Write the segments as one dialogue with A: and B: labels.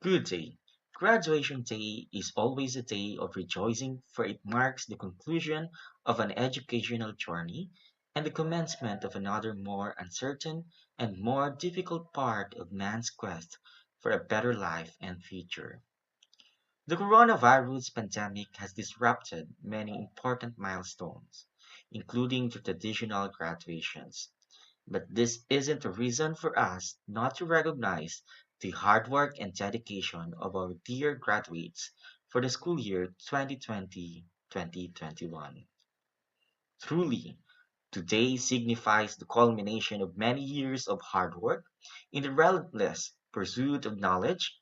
A: Good day. Graduation Day is always a day of rejoicing, for it marks the conclusion of an educational journey and the commencement of another more uncertain and more difficult part of man's quest for a better life and future. The coronavirus pandemic has disrupted many important milestones, including the traditional graduations. But this isn't a reason for us not to recognize the hard work and dedication of our dear graduates for the school year 2020-2021. Truly, today signifies the culmination of many years of hard work in the relentless pursuit of knowledge,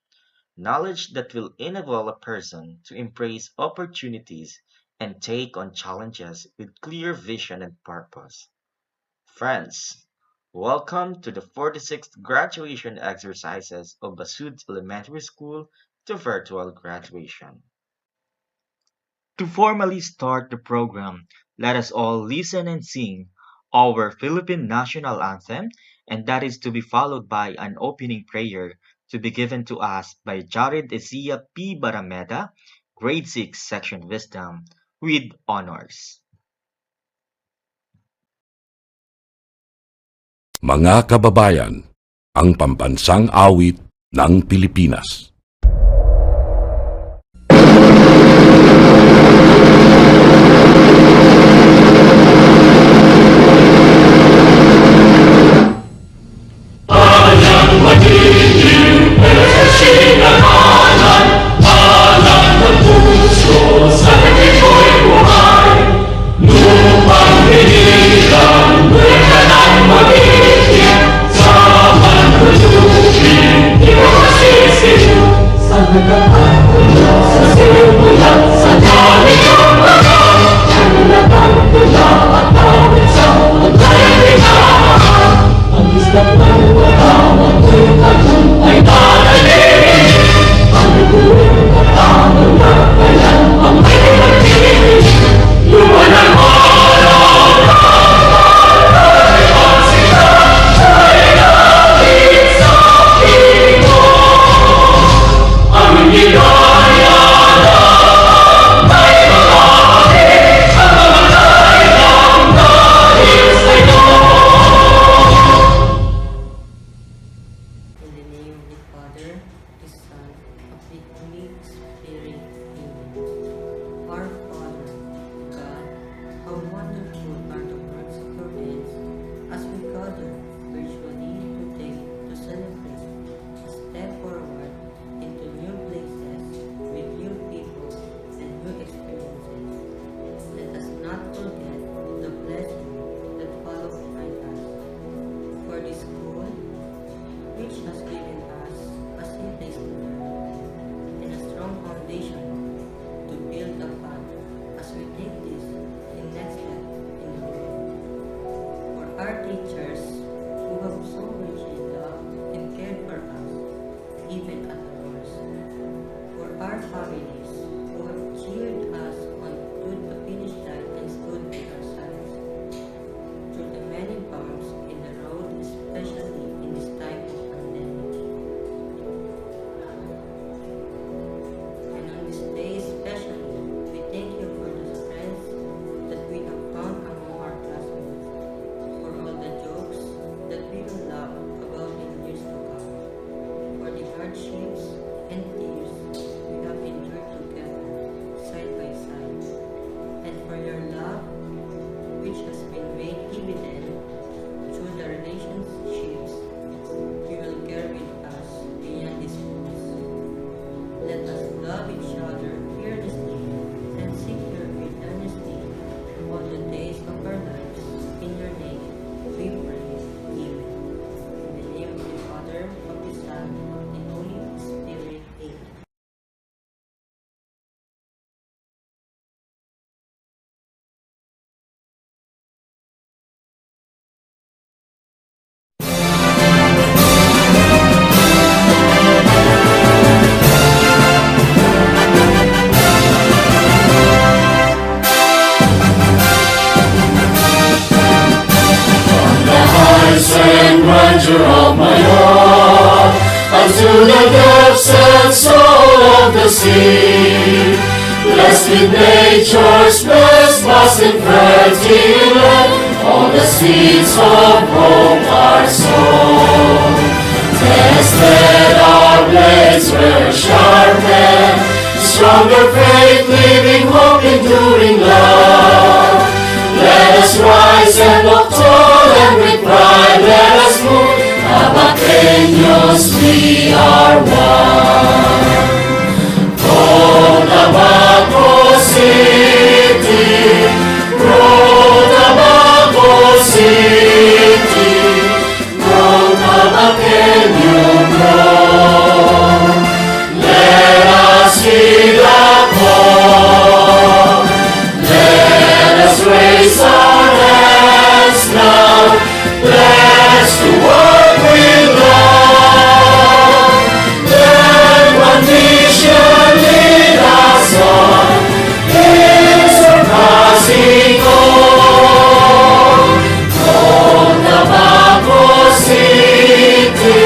A: knowledge that will enable a person to embrace opportunities and take on challenges with clear vision and purpose. Friends, welcome to the 46th graduation exercises of Basud Elementary School to virtual graduation. To formally start the program, let us all listen and sing our Philippine national anthem, and that is to be followed by an opening prayer to be given to us by Jared Esia P. Barameda, Grade 6 Section Wisdom, with honors.
B: Mga kababayan, ang pambansang awit ng Pilipinas.
C: In the name of the Father, the Son, of the Holy Spirit. Amen. Our Father, God, how wonderful are the works of your hands, as we gather virtually today to celebrate a step forward into new places with new people and new experiences. Let us not forget the blessing that follows behind us. For this school, which has given us a safe place to learn and a strong foundation to build upon as we take this the next step in the world. For our teachers who have so richly loved and cared for us, even at the worst. For our families who have cheered us on to the finish line and stood by our sides. Through the many bumps in the road, especially in this time of pandemic. And on this day especially, we thank you for the strength that we have found among our classmates, for all the jokes that we will laugh about in years to come, for the hardships and tears we have endured together, side by side, and for your love, which has been made evident through the relationships you will carry with us beyond these walls. Let us love each other fearlessly and seek your good earnestly all the days of our lives. In your name we pray. Amen. In the name of the Father, of the Son, of the Holy Spirit. Amen.
D: And grandeur of my heart, I to the depths and soul of the sea. Blessed with nature's best, vast and fertile land, all the seeds of hope are sown. Tested our blades were sharpened, stronger faith, living hope, enduring love. Let us rise and walk tall, and with pride let us move. Tabaqueños, we are one. Cotabato City, Cotabato City, Cotabaqueño grow. Let us heed the call. Let us raise our hands now, blessed to work with love. Let one vision lead us on, in surpassing all. Cotabato City,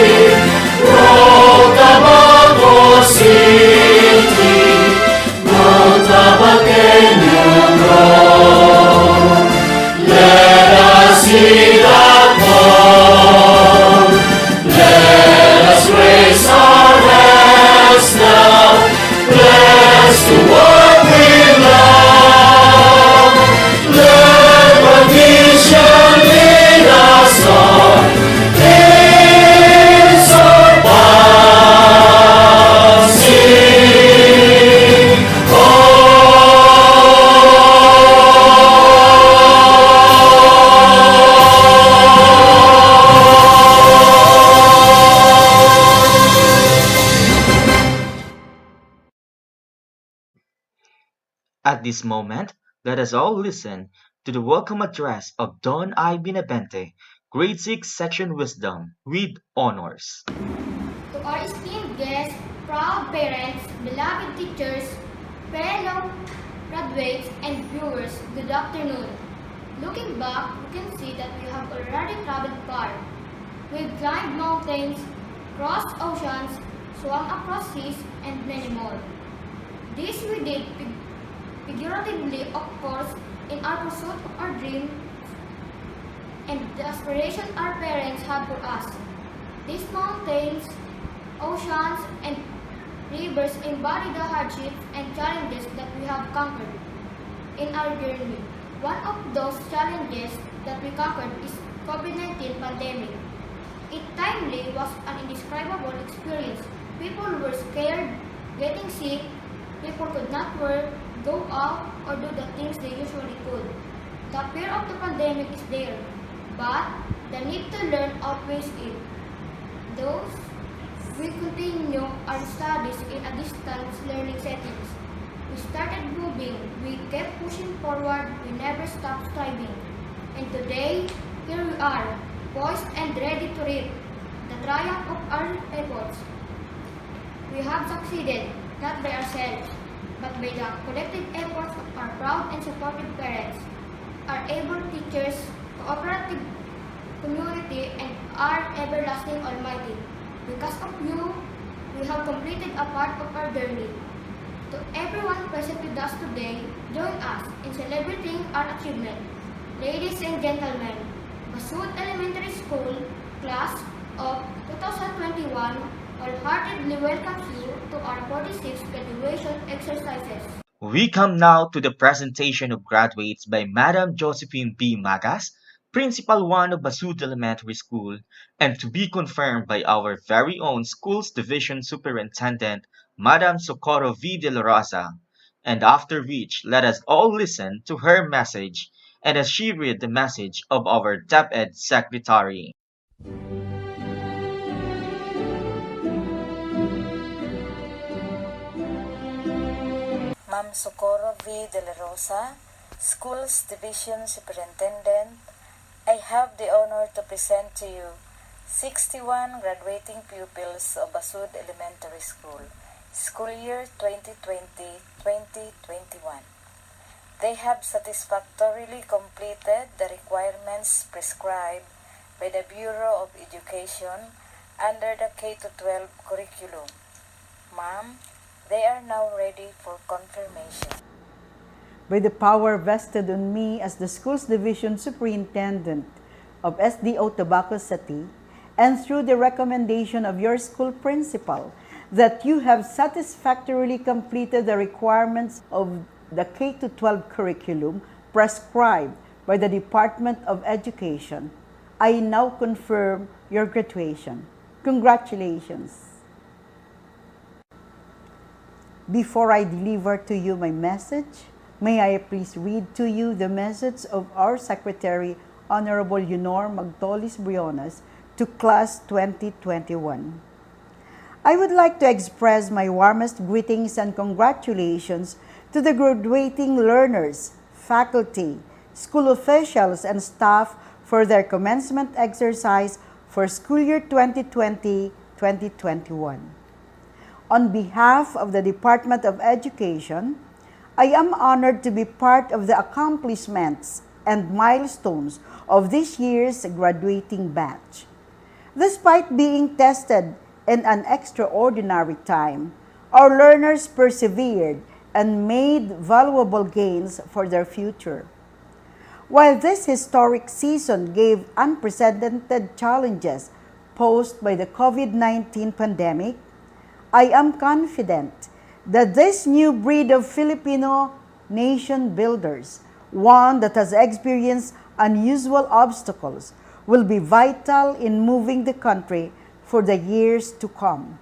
D: Cotabato City, Cotabaqueño grow. Let us heed the call. Let us raise our hands now, blessed to work with love. Let one vision lead us on, in surpassing
A: At this moment, let us all listen to the welcome address of Don I. Binabente, Grade 6 Section Wisdom, with honors.
E: To our esteemed guests, proud parents, beloved teachers, fellow graduates, and viewers, good afternoon. Looking back, we can see that we have already traveled far. We've climbed mountains, crossed oceans, swum across seas, and many more. This we did figuratively, of course, in our pursuit of our dreams and the aspirations our parents had for us. These mountains, oceans, and rivers embody the hardships and challenges that we have conquered in our journey. One of those challenges that we conquered is COVID-19 pandemic. It timely was an indescribable experience. People were scared, getting sick, people could not work, go out, or do the things they usually could. The fear of the pandemic is there, but the need to learn outweighs it. Thus, we continue our studies in a distance learning settings. We started moving, we kept pushing forward, we never stopped striving. And today, here we are, poised and ready to reap the triumph of our efforts. We have succeeded, not by ourselves, but by the collective efforts of our proud and supportive parents, our able teachers, cooperative community, and our everlasting Almighty. Because of you, we have completed a part of our journey. To everyone present with us today, join us in celebrating our achievement. Ladies and gentlemen, Basud Elementary School, Class of 2021, wholeheartedly welcomes you to our 46th graduation exercises.
A: We come now to the presentation of graduates by Madam Josephine B. Magas, Principal 1 of Basud Elementary School, and to be confirmed by our very own Schools Division Superintendent, Madam Socorro V. De La Rosa. And after which, let us all listen to her message, and as she read the message of our DepEd Secretary.
F: Ma'am Socorro V. De La Rosa, Schools Division Superintendent, I have the honor to present to you 61 graduating pupils of Basud Elementary School, school year 2020-2021. They have satisfactorily completed the requirements prescribed by the Bureau of Education under the K-12 curriculum. Ma'am, they are now ready for confirmation.
G: By the power vested on me as the Schools Division Superintendent of SDO Tabaco City, and through the recommendation of your school principal, that you have satisfactorily completed the requirements of the K-12 curriculum prescribed by the Department of Education, I now confirm your graduation. Congratulations! Before I deliver to you my message, may I please read to you the message of our Secretary, Honorable Yunor Magtolis Briones, to Class 2021. I would like to express my warmest greetings and congratulations to the graduating learners, faculty, school officials, and staff for their commencement exercise for school year 2020-2021. On behalf of the Department of Education, I am honored to be part of the accomplishments and milestones of this year's graduating batch. Despite being tested in an extraordinary time, our learners persevered and made valuable gains for their future. While this historic season gave unprecedented challenges posed by the COVID-19 pandemic, I am confident that this new breed of Filipino nation builders, one that has experienced unusual obstacles, will be vital in moving the country for the years to come.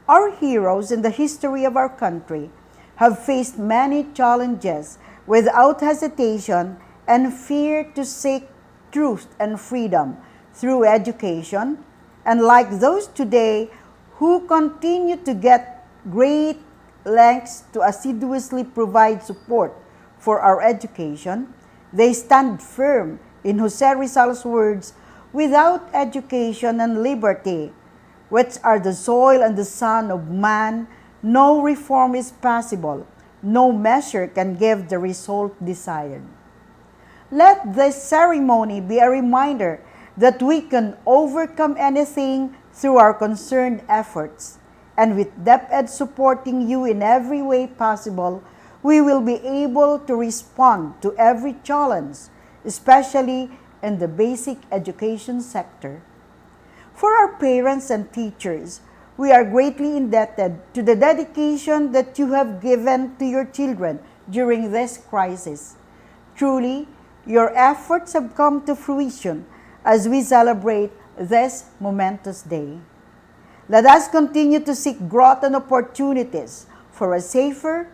G: Our heroes in the history of our country have faced many challenges without hesitation and fear to seek truth and freedom through education, and like those today who continue to get great lengths to assiduously provide support for our education, they stand firm in Jose Rizal's words, "Without education and liberty, which are the soil and the sun of man, no reform is possible, no measure can give the result desired." Let this ceremony be a reminder that we can overcome anything through our concerned efforts, and with DepEd supporting you in every way possible, we will be able to respond to every challenge, especially in the basic education sector. For our parents and teachers, we are greatly indebted to the dedication that you have given to your children during this crisis. Truly, your efforts have come to fruition as we celebrate this momentous day. Let us continue to seek growth and opportunities for a safer,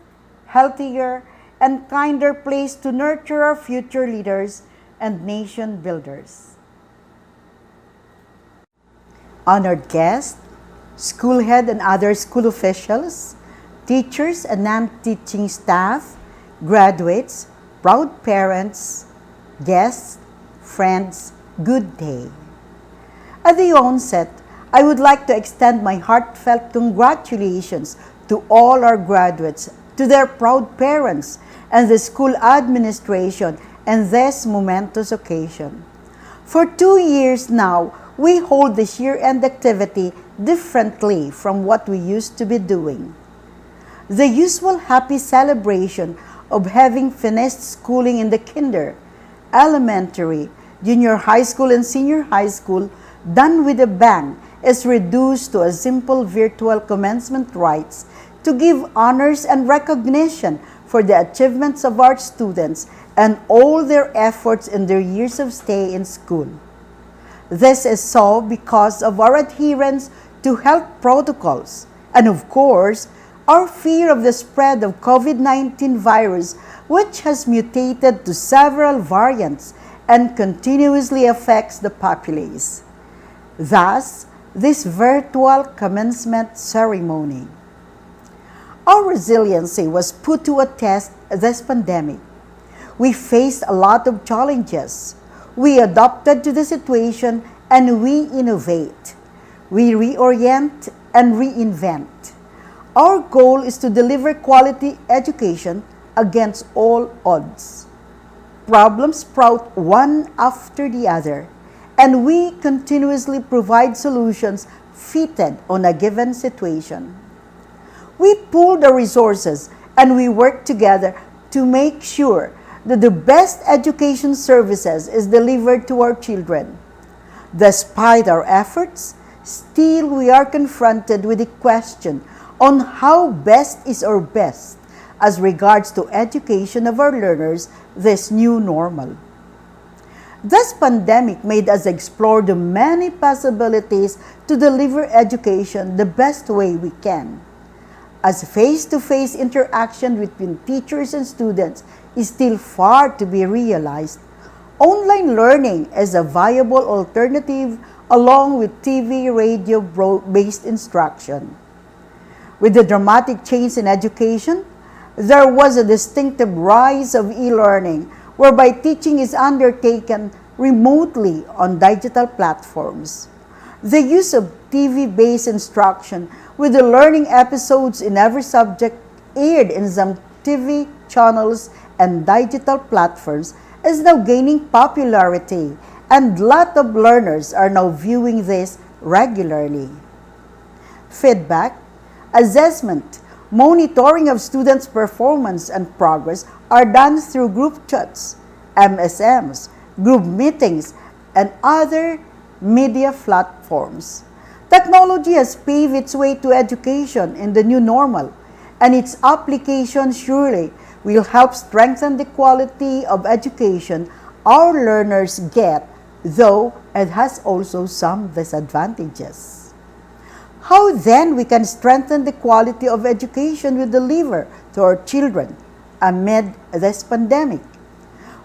G: healthier, and kinder place to nurture our future leaders and nation builders. Honored guests, school head and other school officials, teachers and non-teaching staff, graduates, proud parents, guests, friends, good day. At the onset, I would like to extend my heartfelt congratulations to all our graduates, to their proud parents, and the school administration on this momentous occasion. For 2 years now, we hold this year-end activity differently from what we used to be doing. The usual happy celebration of having finished schooling in the kinder, elementary, junior high school, and senior high school done with a bang is reduced to a simple virtual commencement rites to give honors and recognition for the achievements of our students and all their efforts in their years of stay in school. This is so because of our adherence to health protocols and, of course, our fear of the spread of COVID-19 virus, which has mutated to several variants and continuously affects the populace. Thus, this virtual commencement ceremony. Our resiliency was put to a test this pandemic. We faced a lot of challenges. We adapted to the situation and we innovate. We reorient and reinvent. Our goal is to deliver quality education against all odds. Problems sprout one after the other, and we continuously provide solutions fitted on a given situation. We pool the resources and we work together to make sure that the best education services is delivered to our children. Despite our efforts, still we are confronted with the question on how best is our best as regards to education of our learners this new normal. This pandemic made us explore the many possibilities to deliver education the best way we can. As face-to-face interaction between teachers and students is still far to be realized, online learning is a viable alternative along with TV, radio-based instruction. With the dramatic change in education, there was a distinctive rise of e-learning whereby teaching is undertaken remotely on digital platforms. The use of TV-based instruction with the learning episodes in every subject aired in some TV channels and digital platforms is now gaining popularity, and lot of learners are now viewing this regularly. Feedback, assessment, monitoring of students' performance and progress are done through group chats, MSMs, group meetings, and other media platforms. Technology has paved its way to education in the new normal, and its application surely will help strengthen the quality of education our learners get, though it has also some disadvantages. How then we can strengthen the quality of education we deliver to our children amid this pandemic?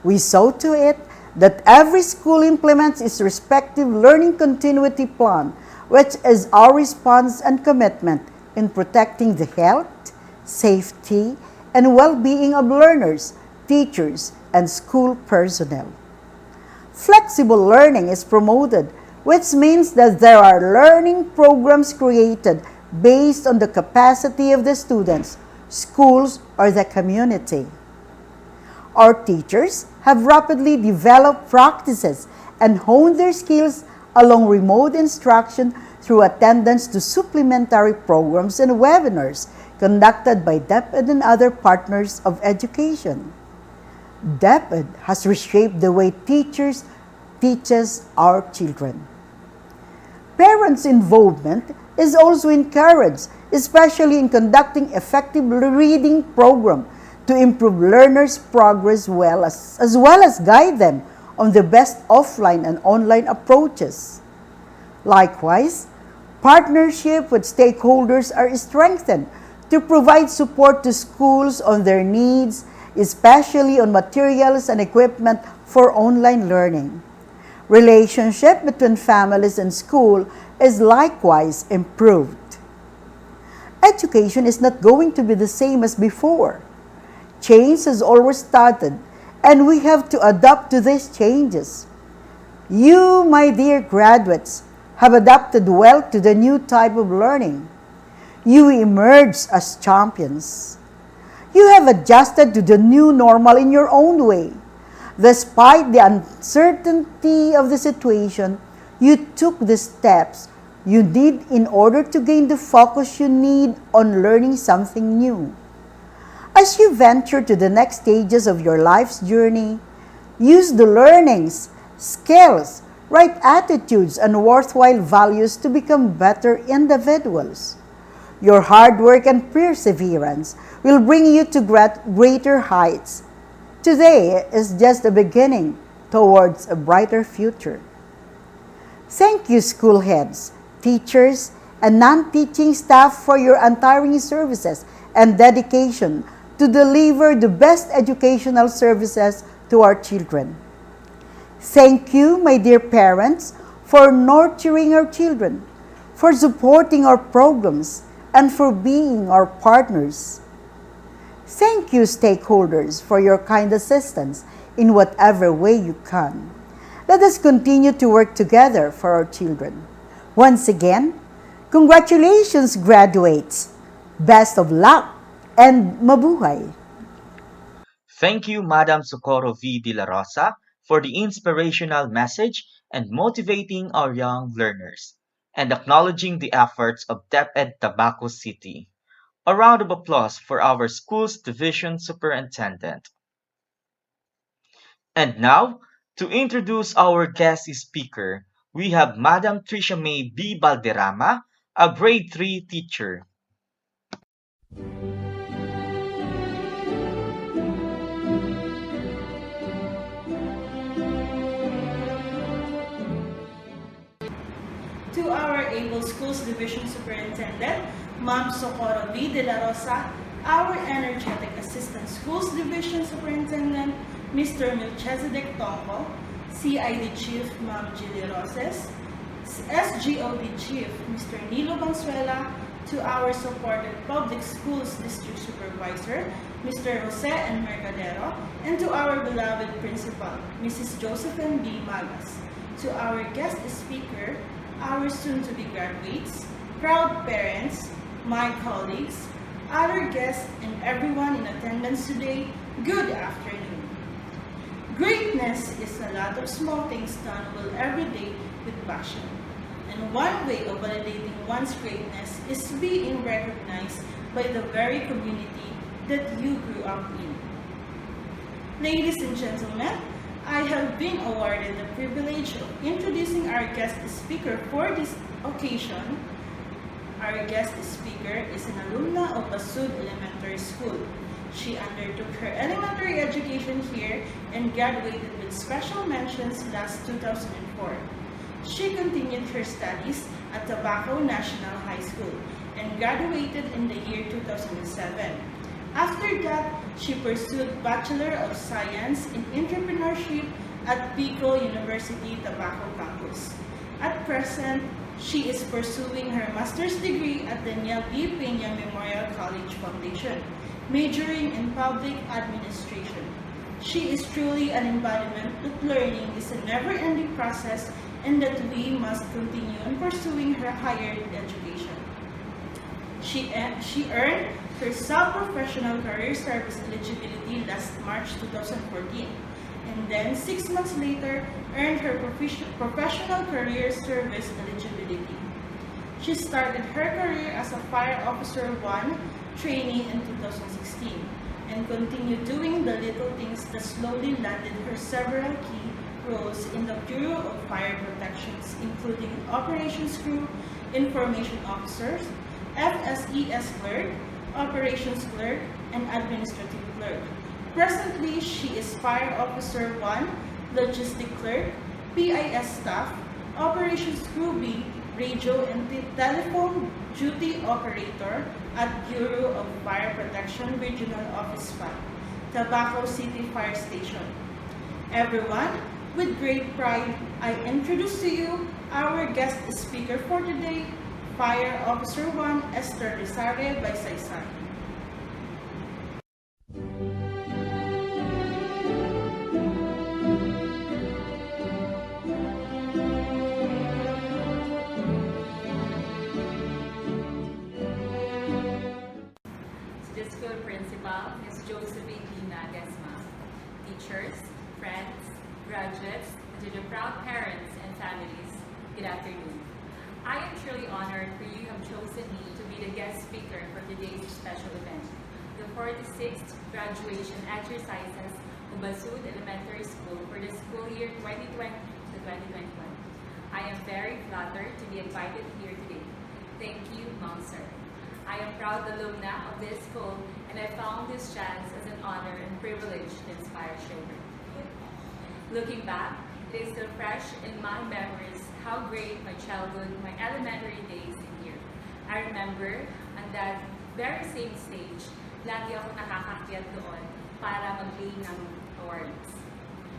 G: We saw to it that every school implements its respective learning continuity plan, which is our response and commitment in protecting the health, safety, and well-being of learners, teachers, and school personnel. Flexible learning is promoted, which means that there are learning programs created based on the capacity of the students, schools, or the community. Our teachers have rapidly developed practices and honed their skills along remote instruction through attendance to supplementary programs and webinars conducted by DepEd and other partners of education. DepEd has reshaped the way teachers teaches our children. Parents' involvement is also encouraged, especially in conducting effective reading program to improve learners' progress as well as guide them on the best offline and online approaches. Likewise, partnership with stakeholders are strengthened to provide support to schools on their needs, especially on materials and equipment for online learning. Relationship between families and school is likewise improved. Education is not going to be the same as before. Change has always started, and we have to adapt to these changes. You, my dear graduates, have adapted well to the new type of learning. You emerge as champions. You have adjusted to the new normal in your own way. Despite the uncertainty of the situation, you took the steps you need in order to gain the focus you need on learning something new. As you venture to the next stages of your life's journey, use the learnings, skills, right attitudes, and worthwhile values to become better individuals. Your hard work and perseverance will bring you to greater heights. Today is just the beginning towards a brighter future. Thank you, school heads, teachers, and non-teaching staff for your untiring services and dedication to deliver the best educational services to our children. Thank you, my dear parents, for nurturing our children, for supporting our programs, and for being our partners. Thank you, stakeholders, for your kind assistance in whatever way you can. Let us continue to work together for our children. Once again, congratulations, graduates! Best of luck and mabuhay!
A: Thank you, Madam Socorro V. De La Rosa, for the inspirational message and motivating our young learners, and acknowledging the efforts of DepEd Tabaco City. A round of applause for our school's division superintendent. And now, to introduce our guest speaker, we have Madam Tricia May B. Balderrama, a grade 3 teacher.
H: To our able schools division superintendent, Ma'am Socorro V. De La Rosa, our energetic assistant schools division superintendent, Mr. Melchizedek Tongko, CID Chief Ma'am Julie Roses, SGOD Chief Mr. Nilo Bansuela, to our supported public schools district supervisor, Mr. Jose N. Mercadero, and to our beloved principal, Mrs. Josephine B. Magas. To our guest speaker, our soon-to-be graduates, proud parents, my colleagues, other guests, and everyone in attendance today, good afternoon. Greatness is a lot of small things done well every day with passion. And one way of validating one's greatness is being recognized by the very community that you grew up in. Ladies and gentlemen, I have been awarded the privilege of introducing our guest speaker for this occasion. Our guest speaker is an alumna of Basud Elementary School. She undertook her elementary education here and graduated with special mentions last 2004. She continued her studies at Tabaco National High School and graduated in the year 2007. After that, she pursued Bachelor of Science in Entrepreneurship at Pico University, Tabaco Campus. At present, she is pursuing her master's degree at the Niel B. Peña Memorial College Foundation, majoring in public administration. She is truly an embodiment that learning is a never-ending process and that we must continue in pursuing her higher education. She earned her sub-professional career service eligibility last March 2014, and then 6 months later earned her professional career service eligibility. She started her career as a Fire Officer 1 trainee in 2016 and continued doing the little things that slowly landed her several key roles in the Bureau of Fire Protections, including Operations Crew, Information Officers, FSES Clerk, Operations Clerk, and Administrative Clerk. Presently, she is Fire Officer 1, Logistic Clerk, PIS Staff, Operations Crew B, Radio and Telephone Duty Operator at Bureau of Fire Protection Regional Office 5, Tabaco City Fire Station. Everyone, with great pride, I introduce to you our guest speaker for today, Fire Officer 1 Esther Rizare Baysaysay.
I: To the school principal, Ms. Josephine B. Nagasma, teachers, friends, graduates, and to the proud parents and families, good afternoon. I am truly honored for you have chosen me to be the guest speaker for today's special event, the 46th graduation exercises of Basud Elementary School for the school year 2020 to 2021. I am very flattered to be invited here today. Thank you, Ma'am Sir. I am proud alumna of this school and I found this chance as an honor and privilege to inspire children. Looking back, it is still fresh in my memories how great my childhood, my elementary days in here. I remember on that very same stage, lagi ako nakakakyat doon para mag-play ng awards.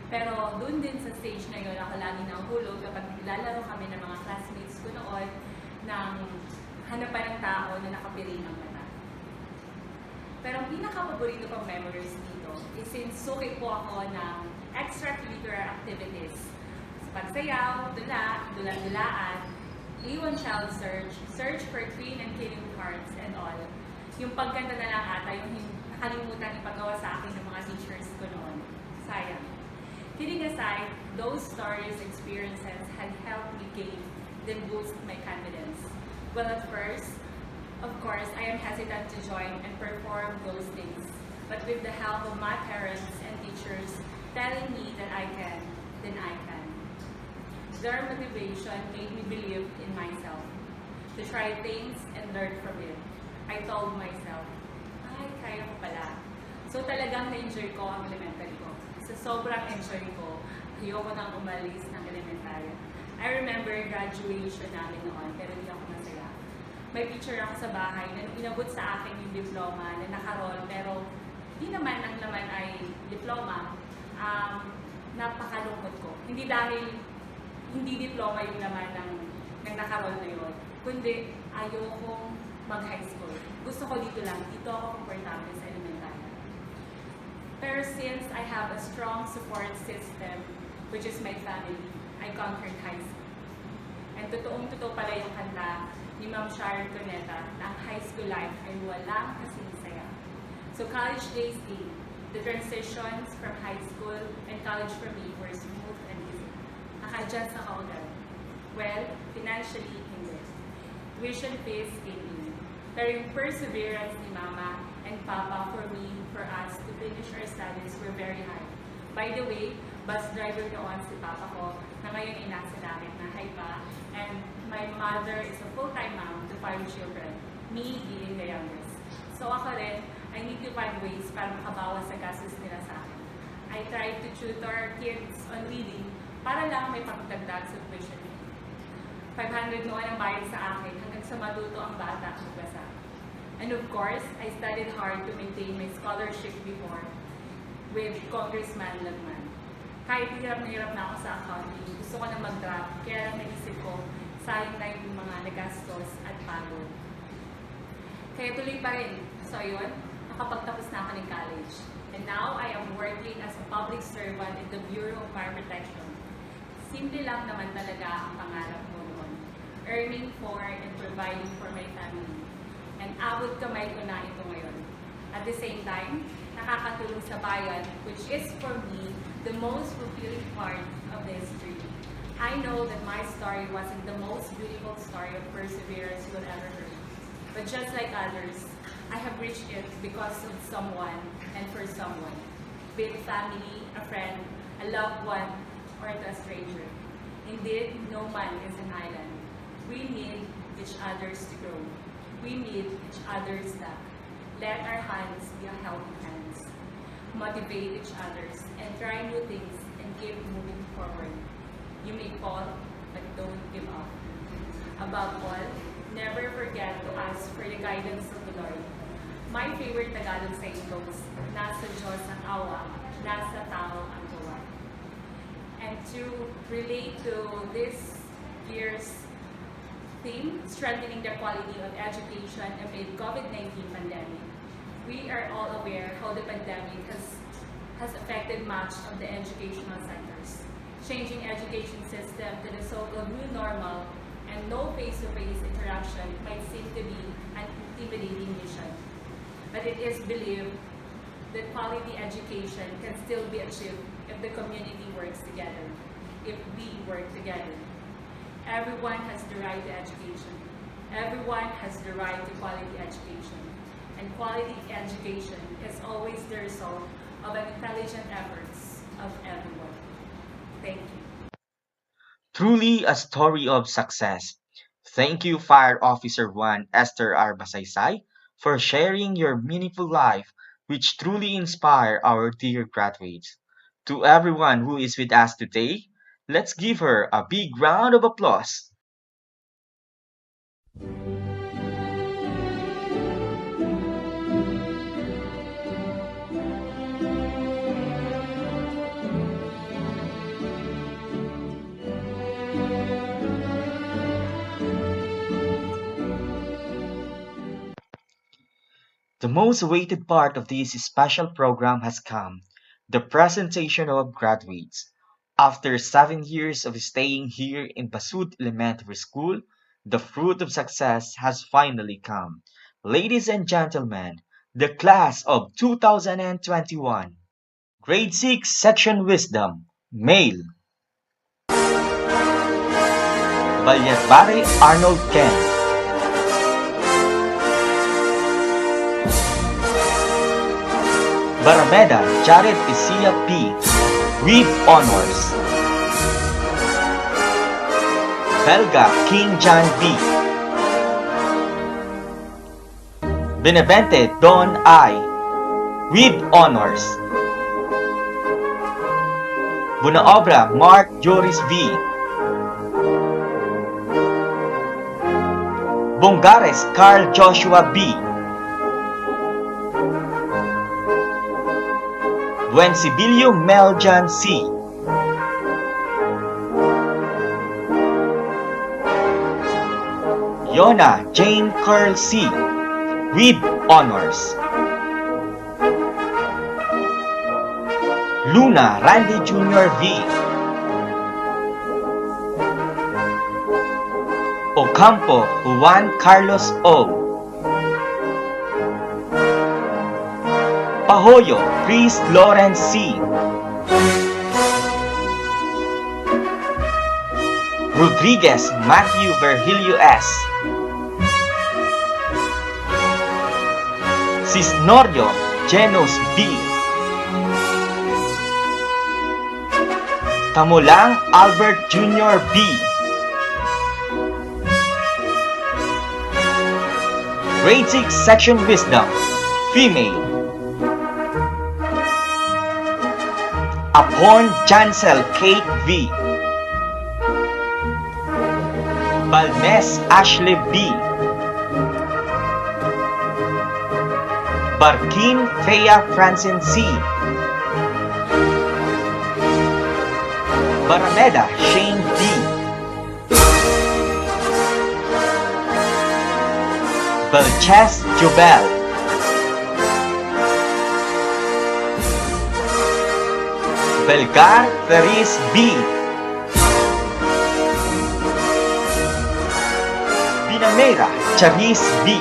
I: Pero doon din sa stage na yun, ako lagi nahulog kapag naglalaro kami ng mga classmates ko noon ng hanapan ng tao na nakapiring ang mata. Pero ang pinaka-paborito kong memories dito is since suki po ako ng extracurricular activities. Pagsayaw, dula-dulaan, iwan child search, search for green and killing cards, and all. Yung pagkanta na lang ata, yung nakalimutan ipagawa sa akin ng mga teachers ko noon. Sayang. Kidding aside, those stories, experiences had helped me gain, then boost my confidence. Well, at first, of course, I am hesitant to join and perform those things. But with the help of my parents and teachers telling me that I can, then I can. Their motivation made me believe in myself, to try things and learn from it. I told myself, ay, kaya ko pala. So talagang na-enjoy ko ang elementary ko. Sa sobrang enjoy ko, ayoko nang umalis ng elementary. I remember graduation namin noon, pero hindi ako masaya. May picture ako sa bahay na inabot sa akin yung diploma na nakaroon, pero di naman ang laman ay diploma. Napakalungkot ko. Hindi dahil hindi diploma yung laman ng nakaroon na yun, kundi ayokong mag-high school. Gusto ko dito lang, dito ako komportable sa elementary. Pero since I have a strong support system, which is my family, I conquered high school. And totoong-totoo pala yung kanta ni Ma'am Sharon Cuneta na ang high school life ay walang kasing saya. So college days came. The transitions from high school and college for me were smooth and easy. Naka-adjust ako agad. Well, financially, hindi. Tuition fees came in. Pero yung perseverance ni Mama and Papa for us to finish our studies were very high. By the way, bus driver noon si Papa ko, na ngayon ay nasa langit na high pa, and my mother is a full-time mom to 5 children, me being the youngest. So ako rin, I need to find ways para makabawas sa gastos nila sa akin. I tried to tutor kids on reading para lang may pagdagdag sa tuition. 500 noon ang bayad sa akin hanggang sa matuto ang bata magbasa. And of course, I studied hard to maintain my scholarship before with Congressman Lagman. Kahit hirap na ako sa accounting, gusto ko na mag-drop, kaya lang naisip ko, sayang na yung mga nagastos at pagod. Kaya tuloy pa rin. So ayun, nakapagtapos na ako ng college. And now, I am working as a public servant in the Bureau of Fire Protection. Simple lang naman talaga ang pangarap ko noon. Earning for and providing for my family. And abot kamay ko na ito ngayon. At the same time, nakakatulong sa bayan, which is for me, the most fulfilling part of the history. I know that my story wasn't the most beautiful story of perseverance you'll ever heard. But just like others, I have reached it because of someone and for someone. Be it family, a friend, a loved one, or to a stranger. Indeed, no man is an island. We need each other's to grow. We need each other's luck. Let our hands be a helping hands. Motivate each others and try new things and keep moving forward. You may fall, but don't give up. Above all, never forget to ask for the guidance of the Lord. My favorite Tagalog saying goes, nasa Diyos ang awa, nasa tao ang gawa. And to relate to this year's theme, strengthening the quality of education amid COVID-19 pandemic, we are all aware how the pandemic has affected much of the educational sectors, changing education system to the so-called new normal, and no face-to-face interaction might seem to be an intimidating mission. But it is believed that quality education can still be achieved if the community works together, if we work together. Everyone has the right to education. Everyone has the right to quality education. And quality education is always the result of an intelligent efforts of everyone. Thank you.
A: Truly a story of success. Thank you, Fire Officer 1 Esther Arbasaysay, for sharing your meaningful life, which truly inspire our dear graduates. To everyone who is with us today, let's give her a big round of applause. The most awaited part of this special program has come, the presentation of graduates. After 7 years of staying here in Basud Elementary School, the fruit of success has finally come. Ladies and gentlemen, the class of 2021, Grade 6 Section Wisdom, Male. Balyasbari Arnold Ken. Barameda Jared Isia P. with honors. Belga King John B. Benevente Don I. with honors. Bunaobra Mark Joris V. Bongares Carl Joshua B. Buensibilio Meljan C. Yona Jane Curl C. with honors. Luna Randy Jr. V. Ocampo Juan Carlos O. Pahoyo Chris Lawrence C. Rodriguez Matthew Virgilio S. Cisnorio Genos B. Tamulang Albert Jr. B. Grade 6 Section Wisdom Female. Apon Jansel Kate V. Balmes Ashley B. Barkin Thea Francine C. Barameda Shane D. Belches Jobel. Belgar Therese B. Binamera Charis B.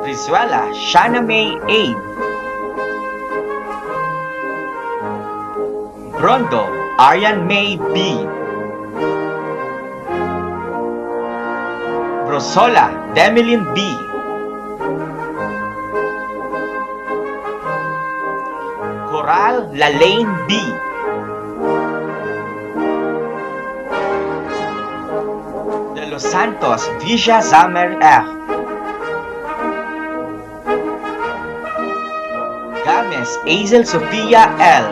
A: Brizuela Shana May A. Brondo Aryan May B. Brosola Demelin B. Coral Lalaine B. De Los Santos Villa Zamer F. Games Azel Sofia L.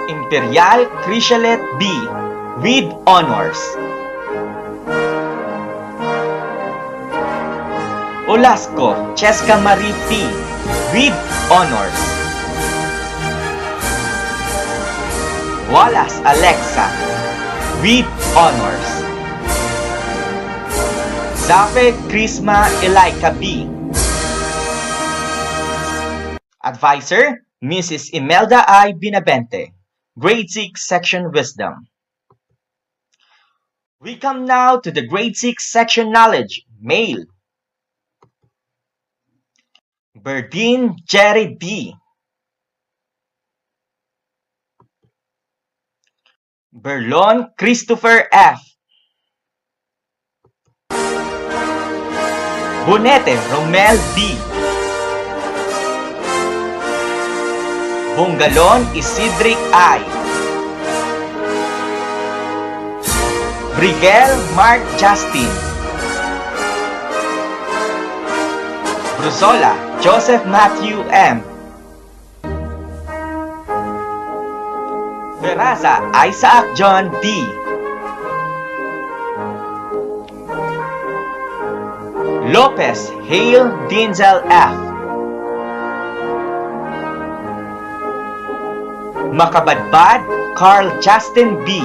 A: Imperial Chrysalet B. with honors. Olasco Cheska Marie P. with honors. Wallace Alexa with honors. Zafe Krisma Elaika B. Advisor Mrs. Imelda I. Binabente, Grade 6 Section Wisdom. We come now to the Grade 6 Section Knowledge, Male. Berdine Jerry D. Berlon Christopher F. Bonete Romel B. Bongalon Isidric I. Brigel Mark Justin. Brusola Joseph Matthew M. Veraza Isaac John D. Lopez Hale Denzel F. Makabadbad Carl Justin B.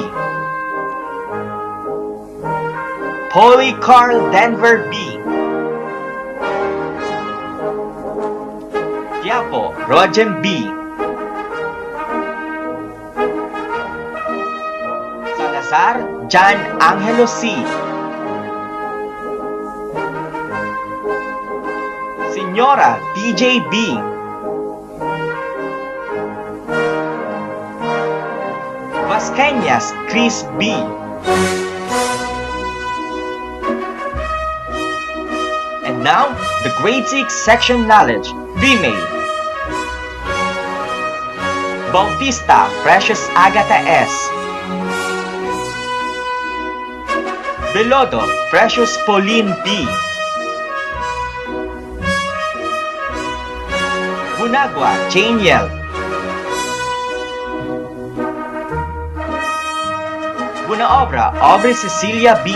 A: Polly Carl Denver B. Quiapo Roger B. Salazar John Angelo C. Señora TJB, Vasqueñas Chris B, and now the grade 6 section knowledge, female. Bautista Precious Agatha S, Belodo Precious Pauline B, Bunagua Jane Yel, Bunaobra Aubrey Cecilia B,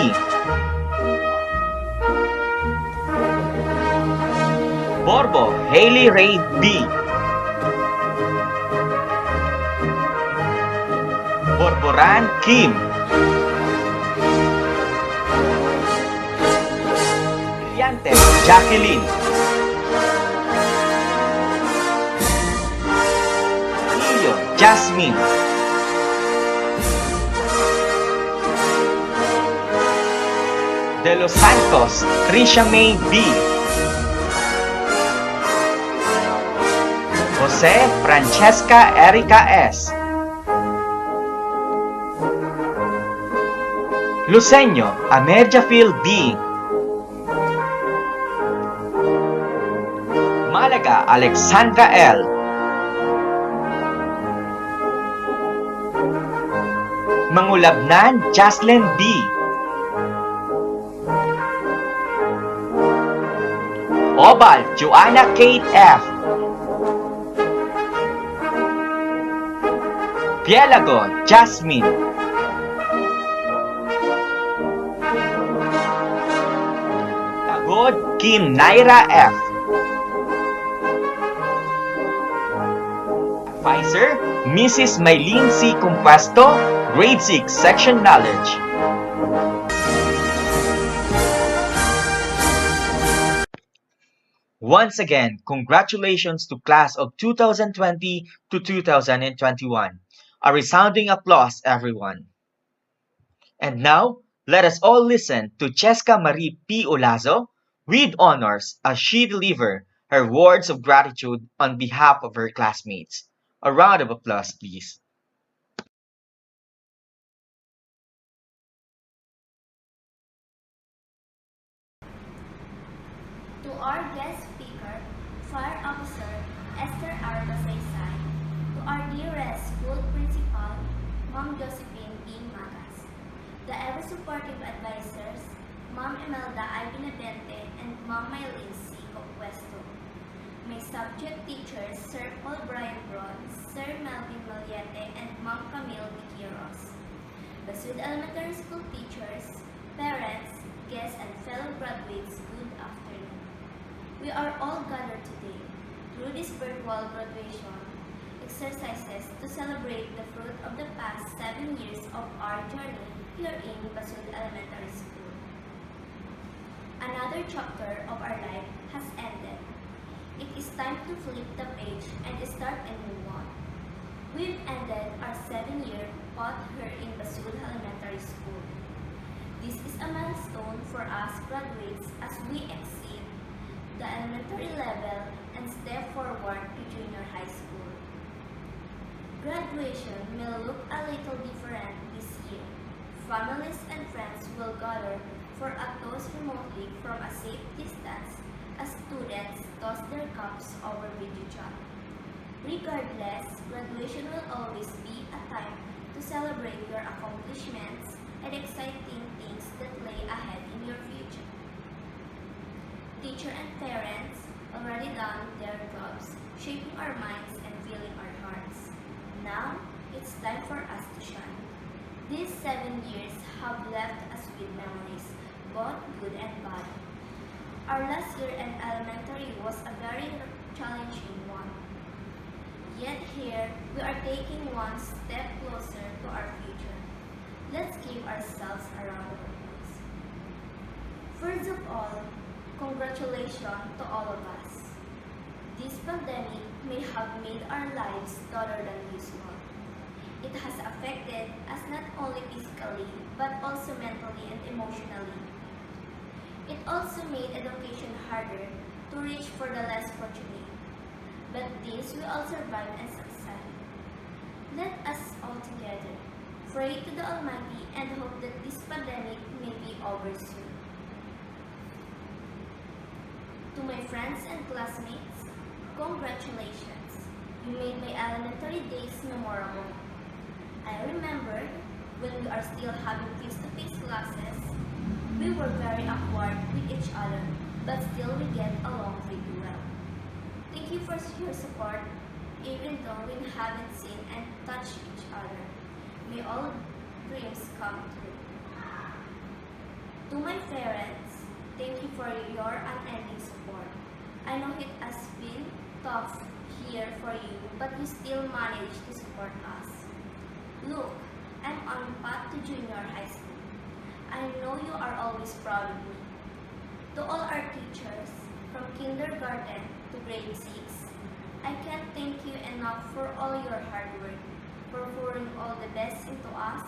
A: Borbo Haley Ray B, Borboran Kim, Brillante Jacqueline, Ilio Jasmine, De Los Santos Trisha May B, Jose Francesca Erica S, Luceño Amerjafil B, Malaga Alexandra L, Mangulabnan Jocelyn B, Obal Joanna Kate F, Pielago Jasmine, Tagod Kim Naira F, Pfizer Mrs. Maylene C. Compuesto, Grade 6 Section Knowledge. Once again, congratulations to class of 2020 to 2021. A resounding applause, everyone. And now, let us all listen to Cheska Marie P. Olazo with honors as she delivers her words of gratitude on behalf of her classmates. A round of applause, please.
E: To our guest speaker, Fire Officer Esther Arbasaysay, to our dearest school principal, Ma'am Josephine B. Magas, the ever-supportive advisors, Ma'am Imelda I. Benavente and Ma'am Maylene C. Compuesto, my subject teachers, Sir Paul Brian Braun, Sir Melvin Maliete, and Ma'am Camille Viqueiros, Basud Elementary School teachers, parents, guests, and fellow graduates, good afternoon. We are all gathered today through this virtual graduation exercises to celebrate the fruit of the past 7 years of our journey here in Basud Elementary School. Another chapter of our life has ended. It is time to flip the page and start a new one. We've ended our 7-year path here in Basud Elementary School. This is a milestone for us graduates as we exceed the elementary level and step forward to junior high school. Graduation may look a little different this year. Families and friends will gather for a toast remotely from a safe distance as students toss their cups over video chat. Regardless, graduation will always be a time to celebrate your accomplishments and exciting things that lay ahead in your future. Teacher and parents already done their jobs, shaping our minds and filling our hearts. Now, it's time for us to shine. These 7 years have left us with memories, both good and bad. Our last year in elementary was a very challenging one. Yet here, we are taking one step closer to our future. Let's give ourselves a round of applause. First of all, congratulations to all of us. This pandemic may have made our lives tougher than usual. It has affected us not only physically, but also mentally and emotionally. It also made education harder to reach for the less fortunate. But this we all survive and succeed. Let us all together pray to the Almighty and hope that this pandemic may be over soon. To my friends and classmates, congratulations! You made my elementary days memorable. I remember when we are still having face-to-face classes, we were very awkward with each other, but still we get along pretty well. Thank you for your support, even though we haven't seen and touched each other. May all dreams come true. To my parents, thank you for your unending support. I know it has been tough here for you, but you still managed to support us. Look, I'm on path to junior high school. I know you are always proud of me. To all our teachers, from kindergarten to grade 6, I can't thank you enough for all your hard work, for pouring all the best into us.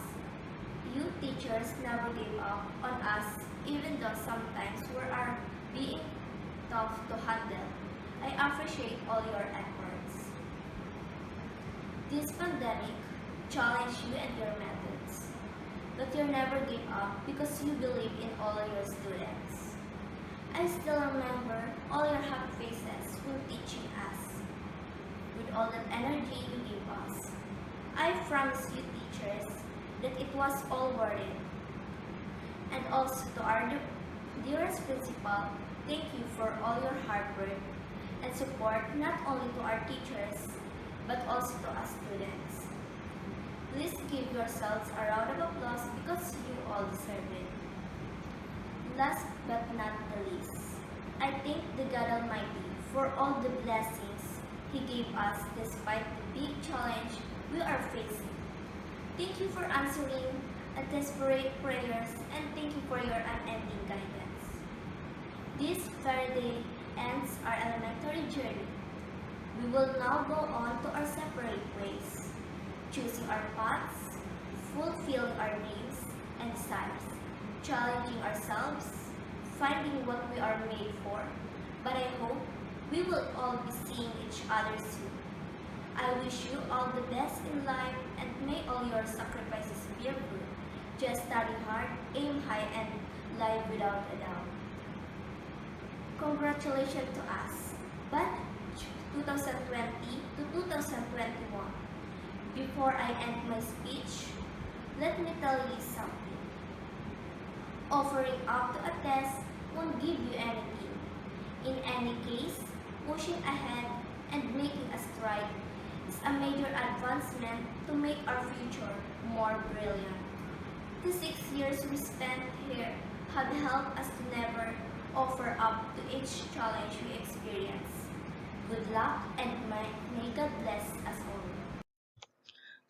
E: You teachers never gave up on us, even though sometimes we are being tough to handle. I appreciate all your efforts. This pandemic challenged you and your methods, but you never gave up because you believe in all your students. I still remember all your happy faces when teaching us. With all that energy you gave us, I promise you teachers that it was all worth it. And also to our dearest principal, thank you for all your hard work and support not only to our teachers, but also to us students. Please give yourselves a round of applause because you all deserve it. Last but not the least, I thank the God Almighty for all the blessings He gave us despite the big challenge we are facing. Thank you for answering a desperate prayers and thank you for your unending guidance. This very day ends our elementary journey. We will now go on to our separate ways, choosing our paths, fulfilling our dreams and desires, challenging ourselves, finding what we are made for. But I hope we will all be seeing each other soon. I wish you all the best in life and may all your sacrifices bear fruit. Just study hard, aim high, and live without a doubt. Congratulations to us, but 2020 to 2021. Before I end my speech, let me tell you something. Offering up to a test won't give you anything. In any case, pushing ahead and making a stride is a major advancement to make our future more brilliant. The 6 years we spent here have helped us to never offer up to each challenge we experience. Good luck and may God bless us all.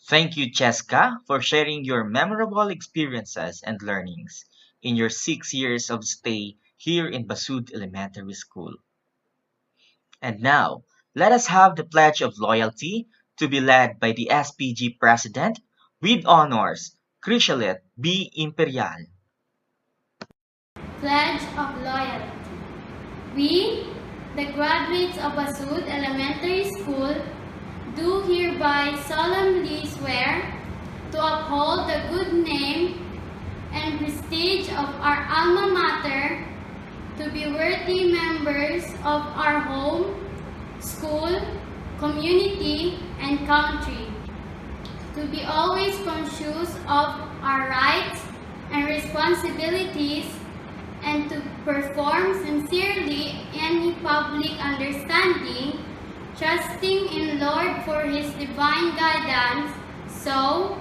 A: Thank you, Cheska, for sharing your memorable experiences and learnings in your 6 years of stay here in Basud Elementary School. And now, let us have the Pledge of Loyalty to be led by the SPG President with honors, Chrysolite B. Imperial.
E: Pledge of Loyalty. We, the graduates of Basud Elementary School, do hereby solemnly swear to uphold the good name and prestige of our alma mater, to be worthy members of our home, school, community, and country, to be always conscious of our rights and responsibilities, and to perform sincerely any public understanding, trusting in Lord for His divine guidance, so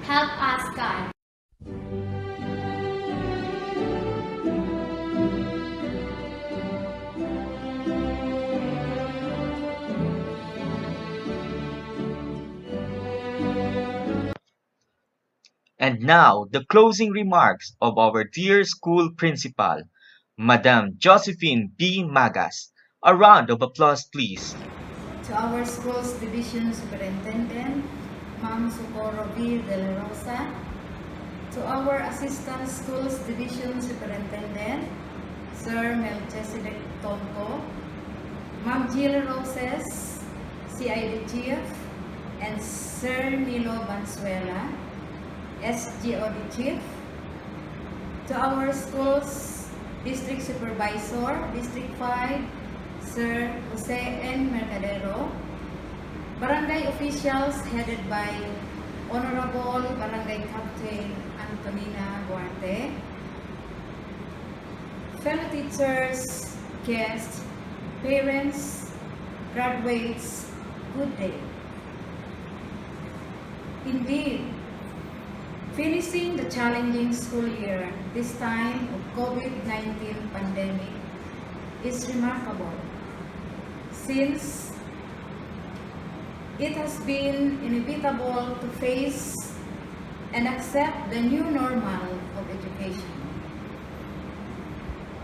E: help us God.
A: And now, the closing remarks of our dear school principal, Madam Josephine B. Magas. A round of applause, please.
F: To our school's division superintendent, Ma'am Socorro V. De La Rosa, to our assistant schools division superintendent, Sir Melchizedek Tonko,
J: Ma'am Jill Roses, CID Chief, and Sir Nilo Bansuela, SGOD Chief, to our school's District Supervisor, District 5, Sir Jose N. Mercadero, barangay officials headed by Honorable Barangay Captain Antonina Duarte, fellow teachers, guests, parents, graduates, good day. Indeed, finishing the challenging school year this time of COVID-19 pandemic is remarkable, since it has been inevitable to face and accept the new normal of education.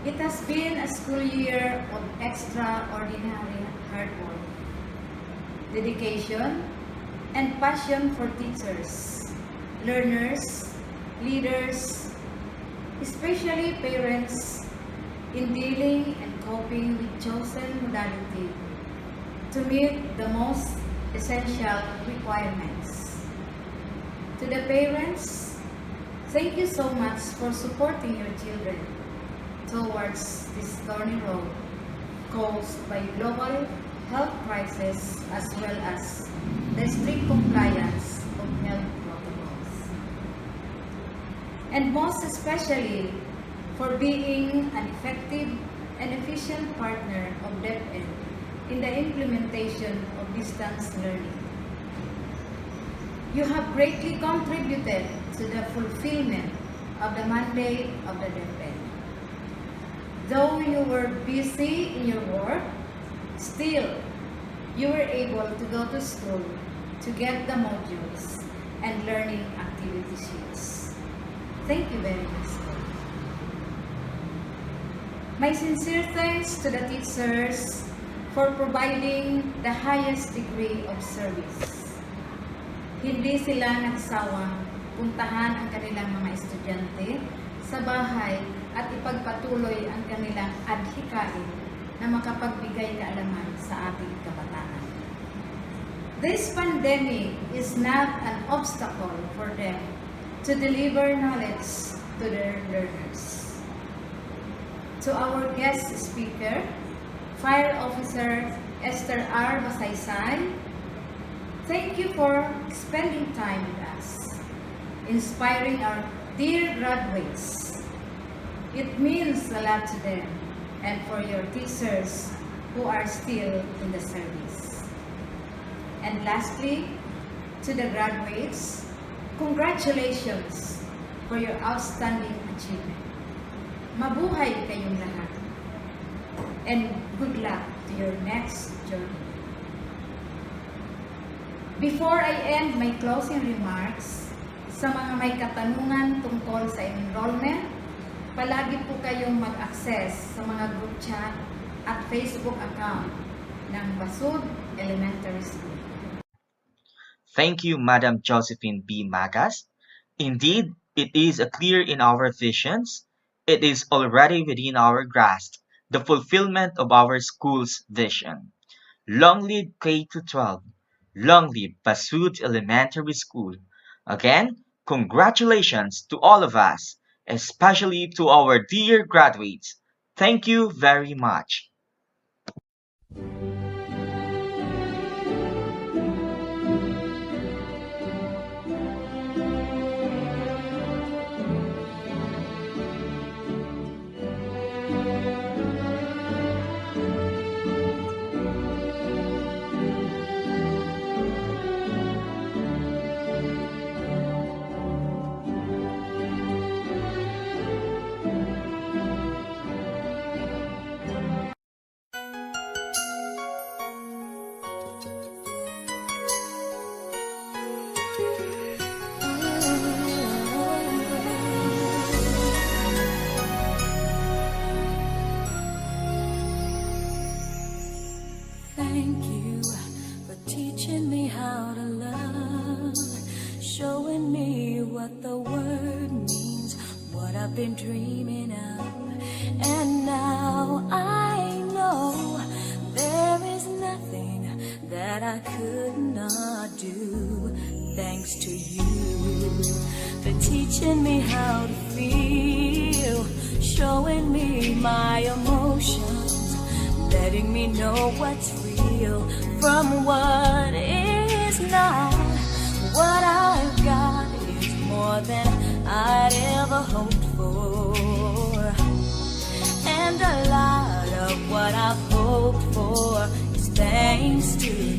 J: It has been a school year of extraordinary hard work, dedication, and passion for teachers, learners, leaders, especially parents, in dealing and coping with chosen modality to meet the most essential requirements. To the parents, thank you so much for supporting your children towards this thorny road caused by global health crisis as well as the strict compliance of health protocols. And most especially for being an effective and efficient partner of DepEd in the implementation of distance learning. You have greatly contributed to the fulfillment of the mandate of the DepEd. Though you were busy in your work, still you were able to go to school to get the modules and learning activity sheets. Thank you very much. My sincere thanks to the teachers for providing the highest degree of service. Hindi sila nagsawang puntahan ang kanilang mga estudyante sa bahay at ipagpatuloy ang kanilang adhikain na makapagbigay kaalaman sa ating kabataan. This pandemic is not an obstacle for them to deliver knowledge to their learners. To our guest speaker, Fire Officer Esther R. Masaysay, thank you for spending time with us, inspiring our dear graduates. It means a lot to them and for your teachers who are still in the service. And lastly, to the graduates, congratulations for your outstanding achievement. Mabuhay kayong lahat. And good luck to your next journey. Before I end my closing remarks, sa mga may katanungan tungkol sa enrollment, palagi po kayong mag-access sa mga group chat at Facebook account ng Basud Elementary School.
A: Thank you, Madam Josephine B. Magas. Indeed, it is clear in our visions. It is already within our grasp, the fulfillment of our school's vision. Long live K-12. Long live Basud Elementary School. Again, congratulations to all of us, especially to our dear graduates. Thank you very much.
K: Thank you for teaching me how to love, showing me what the word means, what I've been dreaming of. And now I know there that I could not do. Thanks to you for teaching me how to feel, showing me my emotions, letting me know what's real from what is not. What I've got is more than I'd ever hoped for, and a lot of what I've hoped for is thanks to you.